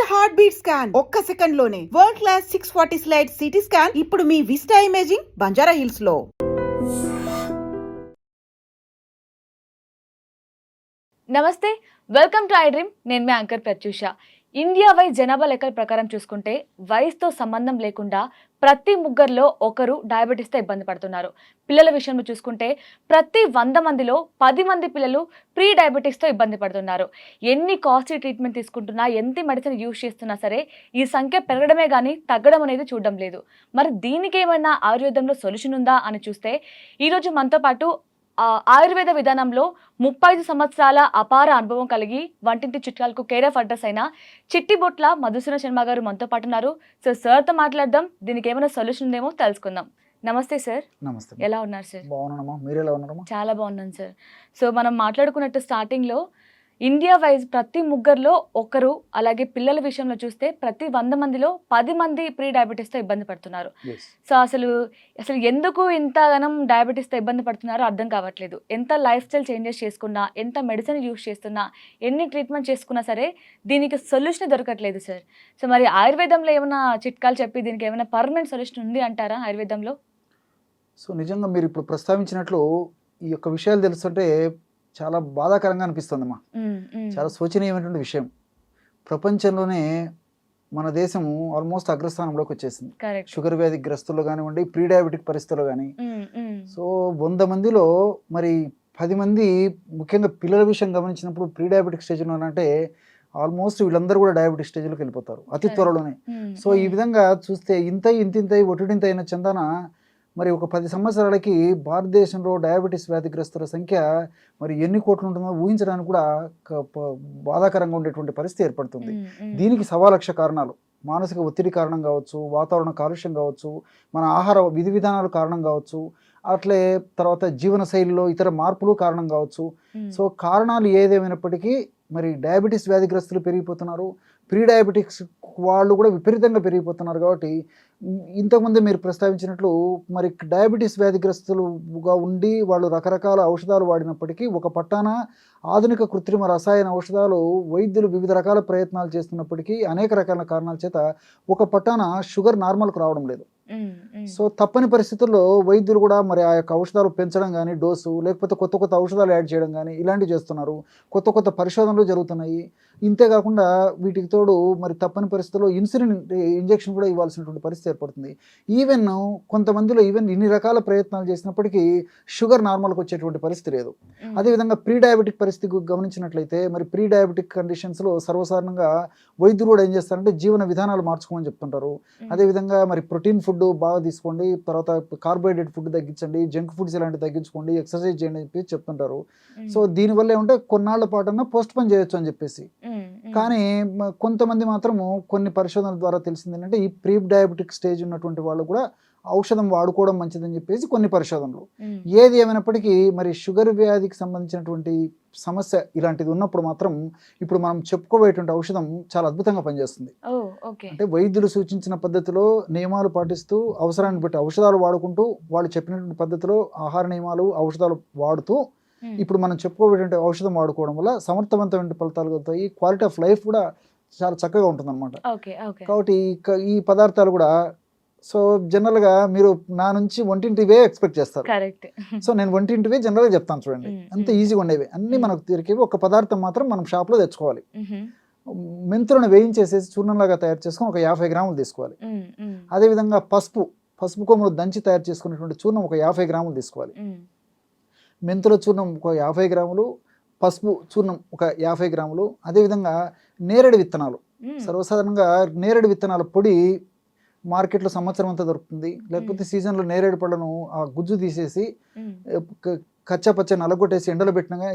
Heart beat scan ఒక్క second లోనే world class 640 slide CT scan ఇప్పుడు మీ విస్టా ఇమేజింగ్ బంజారా హిల్స్ లో. నమస్తే, వెల్కమ్ టు ఐ డ్రీమ్. నేను మీ యాంకర్ ప్రత్యూష. ఇండియా వైజ్ జనాభా లెక్కల ప్రకారం చూసుకుంటే వయసుతో సంబంధం లేకుండా ప్రతి ముగ్గురులో ఒకరు డయాబెటీస్తో ఇబ్బంది పడుతున్నారు. పిల్లల విషయంలో చూసుకుంటే ప్రతి 100 మందిలో 10 మంది పిల్లలు ప్రీ డయాబెటీస్తో ఇబ్బంది పడుతున్నారు. ఎన్ని కాస్ట్లీ ట్రీట్మెంట్ తీసుకుంటున్నా, ఎంత మెడిసిన్ యూజ్ చేస్తున్నా సరే ఈ సంఖ్య పెరగడమే కానీ తగ్గడం అనేది చూడడం లేదు. మరి దీనికి ఏమైనా ఆయుర్వేదంలో సొల్యూషన్ ఉందా అని చూస్తే ఈరోజు మనతో పాటు ఆయుర్వేద విధానంలో 35 సంవత్సరాల అపార అనుభవం కలిగి వంటింటి చిట్కాలకు కేర్ ఆఫ్ అడ్రస్ అయిన చిట్టిబొట్ల మధుసూదన్ శర్మ గారు మనతో పాటు ఉన్నారు. సో సార్తో మాట్లాడదాం, దీనికి ఏమైనా సొల్యూషన్ ఉందేమో తెలుసుకుందాం. నమస్తే సార్. నమస్తే. ఎలా ఉన్నారు సార్? బాగున్నానమ్మా, మీరు ఎలా ఉన్నారమ్మా? చాలా బాగున్నాను సార్. సో మనం మాట్లాడుకున్నట్టు స్టార్టింగ్లో ఇండియా వైజ్ ప్రతి ముగ్గురులో ఒకరు, అలాగే పిల్లల విషయంలో చూస్తే ప్రతి 100 మందిలో 10 మంది ప్రీ డయాబెటీస్తో ఇబ్బంది పడుతున్నారు. సో అసలు ఎందుకు ఇంతగానం డయాబెటీస్తో ఇబ్బంది పడుతున్నారో అర్థం కావట్లేదు. ఎంత లైఫ్ స్టైల్ చేంజెస్ చేసుకున్నా, ఎంత మెడిసిన్ యూజ్ చేస్తున్నా, ఎన్ని ట్రీట్మెంట్ చేసుకున్నా సరే దీనికి సొల్యూషన్ దొరకట్లేదు సార్. సో మరి ఆయుర్వేదంలో ఏమైనా చిట్కాలు చెప్పి దీనికి ఏమైనా పర్మనెంట్ సొల్యూషన్ ఉంది అంటారా ఆయుర్వేదంలో? సో నిజంగా మీరు ఇప్పుడు ప్రస్తావించినట్లు ఈ యొక్క విషయాలు తెలుస్తుంటే చాలా బాధాకరంగా అనిపిస్తుందమ్మా. చాలా శోచనీయమైనటువంటి విషయం. ప్రపంచంలోనే మన దేశము ఆల్మోస్ట్ అగ్రస్థానంలోకి వచ్చేసింది. షుగర్ వ్యాధి గ్రస్తులు కానివ్వండి, ప్రీ డయాబెటిక్ పరిస్థితులు కానీ. సో 100 మందిలో మరి 10 మంది, ముఖ్యంగా పిల్లల విషయం గమనించినప్పుడు ప్రీ డయాబెటిక్ స్టేజ్లో అంటే ఆల్మోస్ట్ వీళ్ళందరూ కూడా డయాబెటిక్ స్టేజ్లోకి వెళ్ళిపోతారు అతి త్వరలోనే. సో ఈ విధంగా చూస్తే ఇంత ఒటిడింత అయిన చందాన మరి ఒక 10 సంవత్సరాలకి భారతదేశంలో డయాబెటీస్ వ్యాధిగ్రస్తుల సంఖ్య మరి ఎన్ని కోట్లు ఉంటుందో ఊహించడానికి కూడా బాధాకరంగా ఉండేటువంటి పరిస్థితి ఏర్పడుతుంది. దీనికి 1,000,000 కారణాలు. మానసిక ఒత్తిడి కారణం కావచ్చు, వాతావరణ కాలుష్యం కావచ్చు, మన ఆహార విధి విధానాలు కారణం కావచ్చు, అట్లే తర్వాత జీవన శైలిలో ఇతర మార్పులు కారణం కావచ్చు. సో కారణాలు ఏదేమైనప్పటికీ మరి డయాబెటీస్ వ్యాధిగ్రస్తులు పెరిగిపోతున్నారు, ప్రీ డయాబెటిక్స్ వాళ్ళు కూడా విపరీతంగా పెరిగిపోతున్నారు. కాబట్టి ఇంతకుముందే మీరు ప్రస్తావించినట్లు మరి డయాబెటీస్ వ్యాధిగ్రస్తులుగా ఉండి వాళ్ళు రకరకాల ఔషధాలు వాడినప్పటికీ ఒక పట్టాన ఆధునిక కృత్రిమ రసాయన ఔషధాలు వైద్యులు వివిధ రకాల ప్రయత్నాలు చేస్తున్నప్పటికీ అనేక రకాల కారణాల చేత ఒక పట్టాన షుగర్ నార్మల్కు రావడం లేదు. సో తప్పని పరిస్థితుల్లో వైద్యులు కూడా మరి ఆ యొక్క ఔషధాలు పెంచడం కానీ, డోసు, లేకపోతే కొత్త ఔషధాలు యాడ్ చేయడం కానీ ఇలాంటివి చేస్తున్నారు. కొత్త పరిశోధనలు జరుగుతున్నాయి. ఇంతేకాకుండా వీటికి తోడు మరి తప్పని పరిస్థితుల్లో ఇన్సులిన్ ఇంజెక్షన్ కూడా ఇవ్వాల్సినటువంటి పరిస్థితి ఏర్పడుతుంది. ఈవెన్ కొంతమందిలో ఇన్ని రకాల ప్రయత్నాలు చేసినప్పటికీ షుగర్ నార్మల్కి వచ్చేటువంటి పరిస్థితి లేదు. అదేవిధంగా ప్రీ డయాబెటిక్ పరిస్థితి గమనించినట్లయితే మరి ప్రీ డయాబెటిక్ కండిషన్స్లో సర్వసాధారణంగా వైద్యులు కూడా ఏం చేస్తారంటే జీవన విధానాలు మార్చుకోమని చెప్తుంటారు. అదేవిధంగా మరి ప్రోటీన్ ఫుడ్ బాగా తీసుకోండి, తర్వాత కార్బోహైడ్రేట్ ఫుడ్ తగ్గించండి, జంక్ ఫుడ్స్ ఇలాంటివి తగ్గించుకోండి, ఎక్సర్సైజ్ చేయండి అని చెప్పి చెప్తుంటారు. సో దీనివల్ల ఏమంటే కొన్నాళ్ల పాటన్నా పోస్ట్ పోన్ చేయొచ్చు అని చెప్పేసి. కానీ కొంతమంది మాత్రము కొన్ని పరిశోధనల ద్వారా తెలిసింది ఏంటంటే ఈ ప్రీ డయాబెటిక్ స్టేజ్ ఉన్నటువంటి వాళ్ళు కూడా ఔషధం వాడుకోవడం మంచిదని చెప్పేసి కొన్ని పరిశోధనలు. ఏది ఏమైనప్పటికీ మరి షుగర్ వ్యాధికి సంబంధించినటువంటి సమస్య ఇలాంటిది ఉన్నప్పుడు మాత్రం ఇప్పుడు మనం చెప్పుకోబోయేటువంటి ఔషధం చాలా అద్భుతంగా పనిచేస్తుంది. అంటే వైద్యులు సూచించిన పద్ధతిలో నియమాలు పాటిస్తూ అవసరాన్ని బట్టి ఔషధాలు వాడుకుంటూ వాళ్ళు చెప్పినటువంటి పద్ధతిలో ఆహార నియమాలు ఔషధాలు వాడుతూ ఇప్పుడు మనం చెప్పుకోబోయేటువంటి ఔషధం వాడుకోవడం వల్ల సమర్థవంతమైన ఫలితాలు కలుగుతాయి. క్వాలిటీ ఆఫ్ లైఫ్ కూడా చాలా చక్కగా ఉంటుంది అనమాట. కాబట్టి ఈ పదార్థాలు కూడా సో జనరల్గా మీరు నా నుంచి వంటింటివే ఎక్స్పెక్ట్ చేస్తారు. సో నేను వంటింటివే జనరల్గా చెప్తాను చూడండి, అంత ఈజీగా ఉండేవి అన్నీ మనకు తిరిగేవి. ఒక పదార్థం మాత్రం మనం షాప్లో తెచ్చుకోవాలి. మెంతులను వేయించేసేసి చూర్ణంలాగా తయారు చేసుకొని ఒక 50 గ్రాములు తీసుకోవాలి. అదేవిధంగా పసుపు కొమ్ములు దంచి తయారు చేసుకునేటువంటి చూర్ణం ఒక 50 గ్రాములు తీసుకోవాలి. మెంతుల చూర్ణం ఒక 50 గ్రాములు, పసుపు చూర్ణం ఒక 50 గ్రాములు. అదేవిధంగా నేరేడు విత్తనాలు, సర్వసాధారణంగా నేరేడు విత్తనాల పొడి మార్కెట్లో సంవత్సరం అంతా దొరుకుతుంది. లేకపోతే సీజన్లో నేరేడు పళ్ళను ఆ గుజ్జు తీసేసి కచ్చపచ్చ నలగొట్టేసి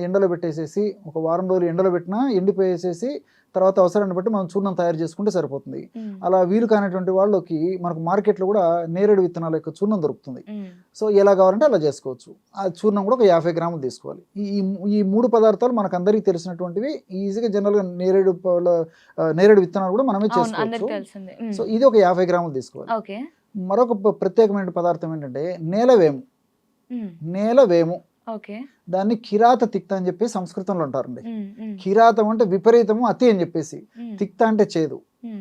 ఎండలో పెట్టేసేసి ఒక వారం రోజులు ఎండలో పెట్టినా ఎండిపోయేసేసి తర్వాత అవసరాన్ని బట్టి మనం చూర్ణం తయారు చేసుకుంటే సరిపోతుంది. అలా వీలు కానటువంటి వాళ్ళకి మనకు మార్కెట్లో కూడా నేరేడు విత్తనాల యొక్క చూర్ణం దొరుకుతుంది. సో ఎలా కావాలంటే అలా చేసుకోవచ్చు. ఆ చూర్ణం కూడా ఒక 50 గ్రాములు తీసుకోవాలి. ఈ 3 పదార్థాలు మనకు అందరికీ తెలిసినటువంటివి. ఈజీగా జనరల్గా నేరేడు విత్తనాలు కూడా మనమే చేసుకోవచ్చు. సో ఇది ఒక 50 గ్రాములు తీసుకోవాలి. మరొక ప్రత్యేకమైన పదార్థం ఏంటంటే నేలవేము. దాన్ని కిరాత తిక్త అని చెప్పి సంస్కృతంలో అంటారండి. కిరాతం అంటే విపరీతము, అతి అని చెప్పేసి, తిక్త అంటే చేదు.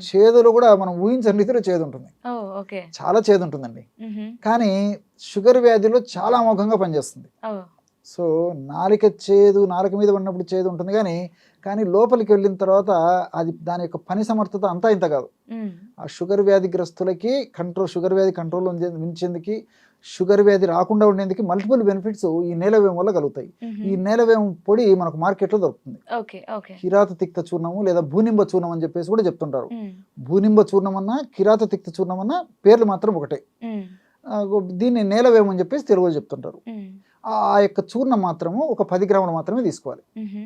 చేదులో కూడా మనం ఊహించని రీతిలో చేదు ఉంటుంది, ఓ ఓకే. చాలా చేదు ఉంటుందండి. మ్హూ. కానీ షుగర్ వ్యాధిలో చాలా అమోఘంగా పనిచేస్తుంది. ఓ సో నాలుక మీద పడినప్పుడు చేదు ఉంటుంది, కానీ లోపలికి వెళ్ళిన తర్వాత అది దాని యొక్క పని సమర్థత అంతా ఇంత కాదు. మ్. ఆ షుగర్ వ్యాధిగ్రస్తులకి షుగర్ వ్యాధి కంట్రోల్లో ఉంచేందుకు, షుగర్ వ్యాధి రాకుండా ఉండేందుకు మల్టిపుల్ బెనిఫిట్స్ ఈ నేలవేం వల్ల కలుగుతాయి. మ్హూ. ఈ నేలవేం పొడి మనకు మార్కెట్లో దొరుకుతుంది. Okay okay. కిరాత తిక్త చూర్ణము లేదా భూనింబ చూర్ణం అని చెప్పేసి కూడా చెప్తుంటారు. మ్. భూనింబ చూర్ణం అన్నా కిరాత తిక్త చూర్ణం అన్నా పేర్లు మాత్రం ఒకటే. మ్. దీన్ని నేలవేం అని చెప్పేసి తెలుగులో చెప్తుంటారు. మ్. ఆ యొక్క చూర్ణం మాత్రము ఒక 10 గ్రాములు మాత్రమే తీసుకోవాలి. మ్హూ.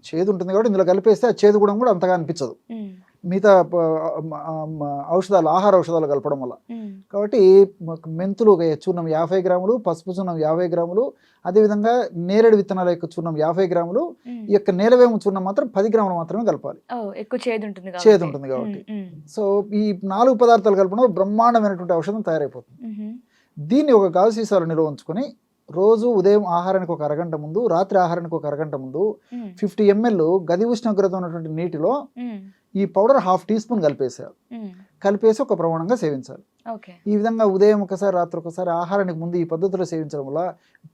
చేదు ఉంటుంది కాబట్టి ఇందులో కలిపేస్తే ఆ చేదు కూడా అంతగా అనిపించదు మ్. మిగతా ఆహార ఔషధాలు కలపడం వల్ల. మ్. కాబట్టి మెంతులు చూర్ణం 50 గ్రాములు, పసుపు చూర్ణం 50 గ్రాములు, అదేవిధంగా నేరేడు విత్తనాల యొక్క చూర్ణం 50 గ్రాములు, మ్. ఈ యొక్క నేలవేము చూర్ణం మాత్రం 10 గ్రాములు మాత్రమే కలపాలి. ఓ ఎక్కువ చేదు ఉంటుంది చేదు ఉంటుంది కాబట్టి. సో ఈ 4 పదార్థాలు కలపడం బ్రహ్మాండమైనటువంటి ఔషధం తయారైపోతుంది. దీన్ని ఒక గాజు సీసాలో నిల్వ ఉంచుకొని రోజు ఉదయం ఆహారానికి ఒక అరగంట ముందు, రాత్రి ఆహారానికి ఒక అరగంట ముందు 50 ml గది ఉష్ణోగ్రత ఉన్నటువంటి నీటిలో ఈ పౌడర్ 1/2 టీ స్పూన్ కలిపేసి ఒక ప్రమాణంగా సేవించాలి. ఈ విధంగా ఉదయం ఒకసారి, రాత్రి ఒకసారి, ఆహారానికి ముందు ఈ పద్ధతిలో సేవించడం వల్ల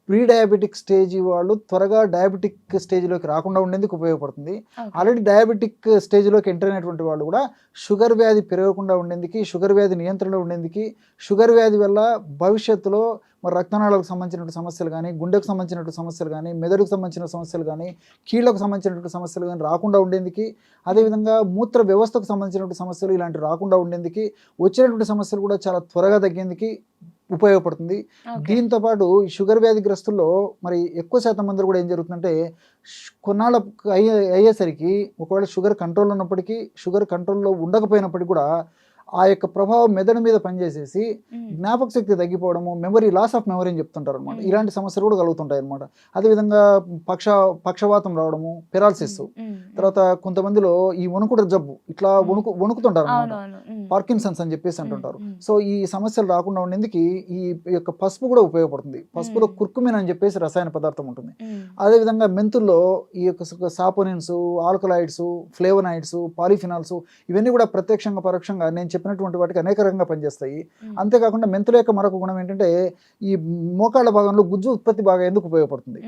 ప్రీ డయాబెటిక్ స్టేజ్ వాళ్ళు త్వరగా డయాబెటిక్ స్టేజ్లోకి రాకుండా ఉండేందుకు ఉపయోగపడుతుంది. ఆల్రెడీ డయాబెటిక్ స్టేజ్లోకి ఎంటర్ అయినటువంటి వాళ్ళు కూడా షుగర్ వ్యాధి పెరగకుండా ఉండేందుకు, షుగర్ వ్యాధి నియంత్రణలో ఉండేందుకు, షుగర్ వ్యాధి వల్ల భవిష్యత్తులో మరి రక్తనాళాలకు సంబంధించినటువంటి సమస్యలు కానీ, గుండెకు సంబంధించినటువంటి సమస్యలు కానీ, మెదడుకు సంబంధించిన సమస్యలు కానీ, కీళ్ళకు సంబంధించినటువంటి సమస్యలు కానీ రాకుండా ఉండేందుకు, అదేవిధంగా మూత్ర వ్యవస్థకు సంబంధించినటువంటి సమస్యలు ఇలాంటివి రాకుండా ఉండేందుకు, వచ్చినటువంటి సమస్యలు కూడా చాలా త్వరగా తగ్గేందుకు ఉపయోగపడుతుంది. దీంతోపాటు ఈ షుగర్ వ్యాధిగ్రస్తుల్లో మరి ఎక్కువ శాతం మంది కూడా ఏం జరుగుతుందంటే కొన్నాళ్ళ అయ్యేసరికి ఒకవేళ షుగర్ కంట్రోల్లో ఉన్నప్పటికీ, షుగర్ కంట్రోల్లో ఉండకపోయినప్పటికీ కూడా ఆ యొక్క ప్రభావం మెదడు మీద పనిచేసేసి జ్ఞాపక శక్తి తగ్గిపోవడము, లాస్ ఆఫ్ మెమరీ అని చెప్తుంటారు అనమాట. ఇలాంటి సమస్యలు కూడా కలుగుతుంటాయి అనమాట. అదేవిధంగా పక్షవాతం రావడము, పెరాలసిస్, తర్వాత కొంతమందిలో ఈ వణుకుడు జబ్బు, ఇట్లా వణుకుతుంటారు అనమాట, పార్కిన్సన్స్ అని చెప్పేసి అంటుంటారు. సో ఈ సమస్యలు రాకుండా ఉండేందుకు ఈ యొక్క పసుపు కూడా ఉపయోగపడుతుంది. పసుపులో కుర్కుమిన్ అని చెప్పేసి రసాయన పదార్థం ఉంటుంది. అదేవిధంగా మెంతుల్లో ఈ యొక్క సాపోనిన్స్, ఆల్కలాయిడ్స్, ఫ్లేవనాయిడ్స్, పాలిఫినాల్స్ ఇవన్నీ కూడా ప్రత్యక్షంగా పరోక్షంగా నేను చెప్పినటువంటి వాటికి అనేక రకంగా పనిచేస్తాయి. అంతేకాకుండా మెంతుల యొక్క మరొక గుణం ఏంటంటే ఈ మోకాళ్ళ భాగంలో గుజ్జు ఉత్పత్తి బాగా ఎందుకు ఉపయోగపడుతుంది.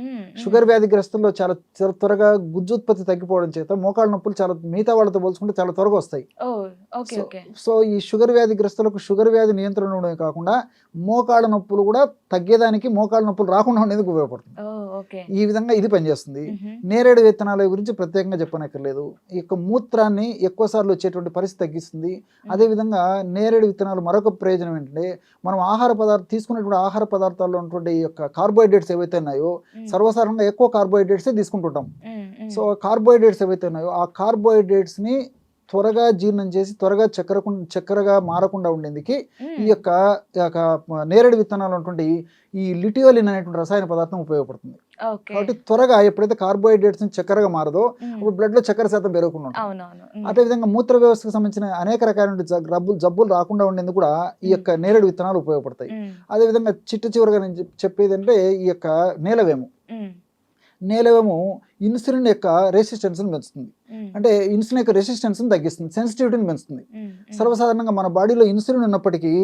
షుగర్ వ్యాధిగ్రస్తుల్లో చాలా త్వరగా గుజ్జు ఉత్పత్తి తగ్గిపోవడం చేత మోకాళ్ళ నొప్పులు చాలా మిగతా వాళ్ళతో పోల్చుకుంటే చాలా త్వరగా వస్తాయి. సో ఈ షుగర్ వ్యాధిగ్రస్తులకు షుగర్ వ్యాధి నియంత్రణ ఉండడమే కాకుండా మోకాళ్ళ నొప్పులు కూడా తగ్గేదానికి, మోకాళ్ళ నొప్పులు రాకుండా ఉండేందుకు ఉపయోగపడుతుంది. ఈ విధంగా ఇది పనిచేస్తుంది. నేరేడు విత్తనాల గురించి ప్రత్యేకంగా చెప్పనక్కర్లేదు. ఈ యొక్క మూత్రాన్ని ఎక్కువ సార్లు వచ్చేటువంటి పరిస్థితి తగ్గిస్తుంది. అదేవిధంగా నేరేడు విత్తనాలు మరొక ప్రయోజనం ఏంటంటే మనం తీసుకున్నటువంటి ఆహార పదార్థాల్లో ఉన్నటువంటి ఈ యొక్క కార్బోహైడ్రేట్స్ ఏవైతే ఉన్నాయో సర్వసాధారణంగా ఎక్కువ కార్బోహైడ్రేట్సే తీసుకుంటుంటాం. సో కార్బోహైడ్రేట్స్ ఏవైతే ఉన్నాయో ఆ కార్బోహైడ్రేట్స్ని త్వరగా జీర్ణం చేసి త్వరగా చక్కెరగా మారకుండా ఉండేందుకు ఈ యొక్క నేరేడు విత్తనాలు ఉన్నటువంటి ఈ లిటియోలిన్ అనేటువంటి రసాయన పదార్థం ఉపయోగపడుతుంది. కాబట్టి త్వరగా ఎప్పుడైతే కార్బోహైడ్రేట్స్ చక్కెరగా మారదో అప్పుడు బ్లడ్ లో చక్కెర శాతం పెరగకుండా ఉంటుంది. అదేవిధంగా మూత్ర వ్యవస్థకు సంబంధించిన అనేక రకాలైన జబ్బులు రాకుండా ఉండేందుకు కూడా ఈ యొక్క నేరేడు విత్తనాలు ఉపయోగపడతాయి. అదేవిధంగా చివరిగా నేను చెప్పేది అంటే ఈ యొక్క నేలవేము ఇన్సులిన్ యొక్క రెసిస్టెన్స్ని పెంచుతుంది. అంటే ఇన్సులిన్ యొక్క రెసిస్టెన్స్ని తగ్గిస్తుంది, సెన్సిటివిటీని పెంచుతుంది. సర్వసాధారణంగా మన బాడీలో ఇన్సులిన్ ఉన్నప్పటికీ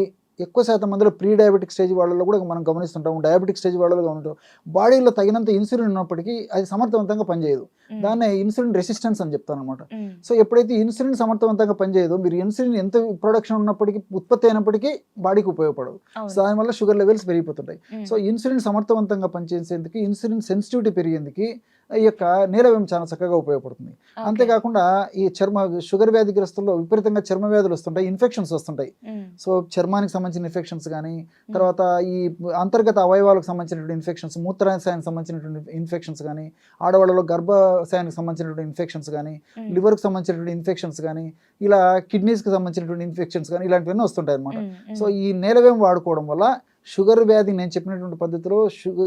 ఎక్కువ శాతం మందిలో ప్రీ డయాబెటిక్ స్టేజ్ వాళ్ళలో కూడా మనం గమనిస్తుంటాం, డయాబెటిక్ స్టేజ్ వాళ్ళలో గమనిస్తాం. బాడీలో తగినంత ఇన్సులిన్ ఉన్నప్పటికీ అది సమర్థవంతంగా పనిచేయదు. దాన్నే ఇన్సులిన్ రెసిస్టెన్స్ అని చెప్తాను అనమాట. సో ఎప్పుడైతే ఇన్సులిన్ సమర్థవంతంగా పనిచేయదో, మీరు ఇన్సులిన్ ఎంత ప్రొడక్షన్ ఉన్నప్పటికీ, ఉత్పత్తి అయినప్పటికీ బాడీకి ఉపయోగపడదు. సో దానివల్ల షుగర్ లెవెల్స్ పెరిగిపోతుంటాయి. సో ఇన్సులిన్ సమర్థవంతంగా పనిచేసేందుకు, ఇన్సులిన్ సెన్సిటివిటీ పెరిగేందుకు ఈ యొక్క నేలవేం చాలా చక్కగా ఉపయోగపడుతుంది. అంతేకాకుండా ఈ షుగర్ వ్యాధిగ్రస్తుల్లో విపరీతంగా చర్మ వ్యాధులు వస్తుంటాయి, ఇన్ఫెక్షన్స్ వస్తుంటాయి. సో చర్మానికి సంబంధించిన ఇన్ఫెక్షన్స్ కానీ, తర్వాత ఈ అంతర్గత అవయవాలకు సంబంధించినటువంటి ఇన్ఫెక్షన్స్, మూత్రాశయానికి సంబంధించినటువంటి ఇన్ఫెక్షన్స్ కానీ, ఆడవాళ్ళలో గర్భాశయానికి సంబంధించినటువంటి ఇన్ఫెక్షన్స్ కానీ, లివర్కి సంబంధించినటువంటి ఇన్ఫెక్షన్స్ కానీ, ఇలా కిడ్నీస్కి సంబంధించినటువంటి ఇన్ఫెక్షన్స్ కానీ ఇలాంటివన్నీ వస్తుంటాయి అన్నమాట. సో ఈ నేలవేం వాడుకోవడం వల్ల షుగర్ వ్యాధి నేను చెప్పినటువంటి పద్ధతిలో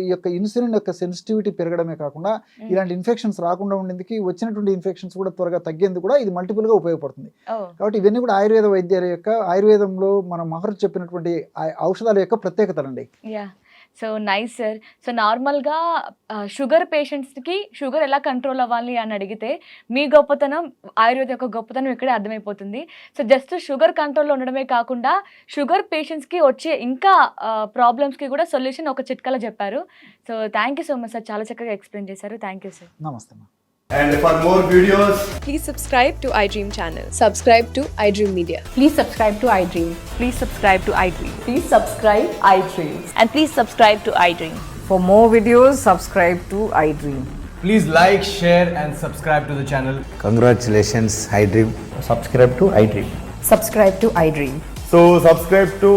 ఈ యొక్క ఇన్సులిన్ యొక్క సెన్సిటివిటీ పెరగడమే కాకుండా ఇలాంటి ఇన్ఫెక్షన్స్ రాకుండా ఉండేందుకు, వచ్చినటువంటి ఇన్ఫెక్షన్స్ కూడా త్వరగా తగ్గేందుకు కూడా ఇది మల్టిపుల్గా ఉపయోగపడుతుంది. కాబట్టి ఇవన్నీ కూడా ఆయుర్వేద వైద్యాల యొక్క, ఆయుర్వేదంలో మన మహర్షి చెప్పినటువంటి ఔషధాల యొక్క ప్రత్యేకతలండి. So nice sir. సో నార్మల్గా షుగర్ పేషెంట్స్కి షుగర్ ఎలా కంట్రోల్ అవ్వాలి అని అడిగితే మీ గొప్పతనం, ఆయుర్వేద యొక్క గొప్పతనం ఇక్కడే అర్థమైపోతుంది. సో జస్ట్ షుగర్ కంట్రోల్లో ఉండడమే కాకుండా షుగర్ పేషెంట్స్కి వచ్చే ఇంకా ప్రాబ్లమ్స్కి కూడా సొల్యూషన్ ఒక చిట్కాలో చెప్పారు. So thank you so much sir, చాలా చక్కగా ఎక్స్ప్లెయిన్ చేశారు. Thank you sir. నమస్తే అమ్మా. And for more videos, Please subscribe to iDream channel. Subscribe to iDream Media. Please subscribe to iDream. Please subscribe to iDream. Please subscribe iDream. And please subscribe to iDream. For more videos, subscribe to iDream. please like, share and subscribe to the channel. Congratulations, iDream. Subscribe to iDream. Subscribe to iDream. So subscribe to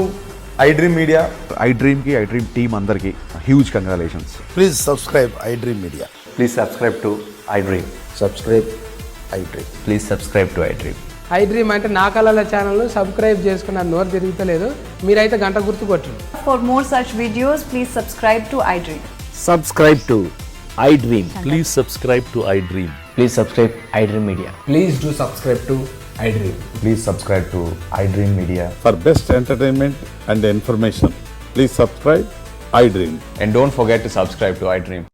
iDream Media. iDream ki iDream team అందరికి huge congratulations. Please subscribe iDream Media. Please subscribe to iDream. Subscribe iDream. Please subscribe to iDream. iDream అంటే నా కళల channel subscribe చేసుకున్న నోరు తిరుగుతలేదు, మీరైతే గంట గుర్తు కొట్టండి. For more such videos, please subscribe to iDream. Subscribe to iDream. Please subscribe to iDream. Please subscribe iDream Media. Please do subscribe to iDream. Please subscribe to iDream Media. For best entertainment and information, please subscribe iDream. And don't forget to subscribe to iDream.